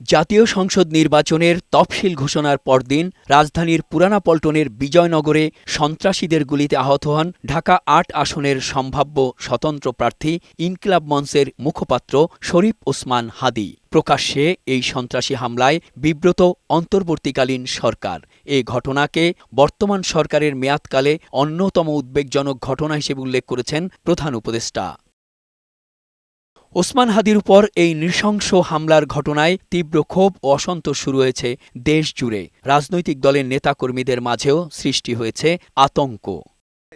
জাতীয় সংসদ নির্বাচনের তফসিল ঘোষণার পরদিন রাজধানীর পুরানা পল্টনের বিজয়নগরে সন্ত্রাসীদের গুলিতে আহত হন ঢাকা ৮ আসনের সম্ভাব্য স্বতন্ত্র প্রার্থী ইনকিলাব মঞ্চের মুখপাত্র শরীফ ওসমান হাদী। প্রকাশ্যে এই সন্ত্রাসী হামলায় বিব্রত অন্তর্বর্তীকালীন সরকার। এ ঘটনাকে বর্তমান সরকারের মেয়াদকালে অন্যতম উদ্বেগজনক ঘটনা হিসেবে উল্লেখ করেছেন প্রধান উপদেষ্টা। ওসমান হাদীর উপর এই নৃশংস হামলার ঘটনায় তীব্র ক্ষোভ ও অসন্তোষ শুরু হয়েছে দেশ জুড়ে। রাজনৈতিক দলের নেতাকর্মীদের মাঝেও সৃষ্টি হয়েছে আতঙ্ক।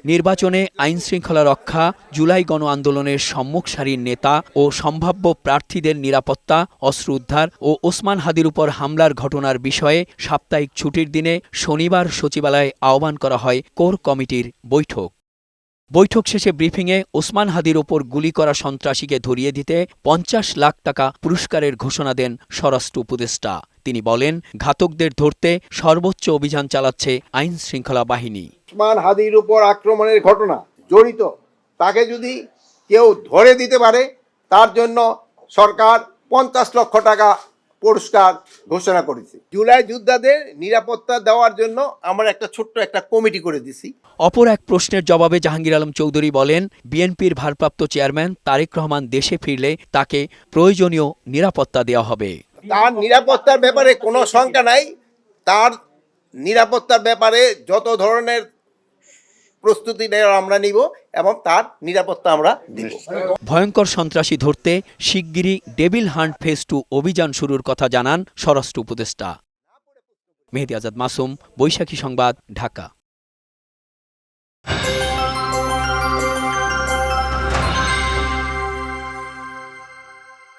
নির্বাচনে আইনশৃঙ্খলা রক্ষা, জুলাই গণ আন্দোলনের সম্মুখ সারির নেতা ও সম্ভাব্য প্রার্থীদের নিরাপত্তা, অস্ত্র উদ্ধার ও ওসমান হাদীর উপর হামলার ঘটনার বিষয়ে সাপ্তাহিক ছুটির দিনে শনিবার সচিবালয়ে আহ্বান করা হয় কোর কমিটির বৈঠক। বৈঠক শেষে ব্রিফিংয়ে ওসমান হাদীর ওপর গুলি করা সন্ত্রাসীকে ধরিয়ে দিতে ৫০ লাখ টাকা পুরস্কারের ঘোষণা দেন স্বরাষ্ট্র উপদেষ্টা। তিনি বলেন, ঘাতকদের ধরতে সর্বোচ্চ অভিযান চালাচ্ছে আইনশৃঙ্খলা বাহিনী। ওসমান হাদীর উপর আক্রমণের ঘটনা জড়িত তাকে যদি কেউ ধরে দিতে পারে তার জন্য সরকার ৫০ লক্ষ টাকা পুরস্কার ঘোষণা করেছে। জুলাই যোদ্ধাদের নিরাপত্তা দেওয়ার জন্য আমরা ছোট্ট একটা কমিটি করে দিছি। অপর এক প্রশ্নের জবাবে জাহাঙ্গীর আলম চৌধুরী বলেন, বিএনপির ভারপ্রাপ্ত চেয়ারম্যান তারেক রহমান দেশে ফিরলে তাকে প্রয়োজনীয় নিরাপত্তা দেওয়া হবে। তার নিরাপত্তার ব্যাপারে কোনো শঙ্কা নাই। তার নিরাপত্তার ব্যাপারে যত ধরনের প্রস্তুতি নেওয়া আমরা নিব এবং তার নিরাপত্তা আমরা দিব। ভয়ঙ্কর সন্ত্রাসী ধরতে শিগগিরই ডেভিল হান্ট ফেজ 2 অভিযান শুরুর কথা জানান স্বরাষ্ট্র উপদেষ্টা। মেহেদী আজাদ মাসুম, বৈশাখী সংবাদ, ঢাকা।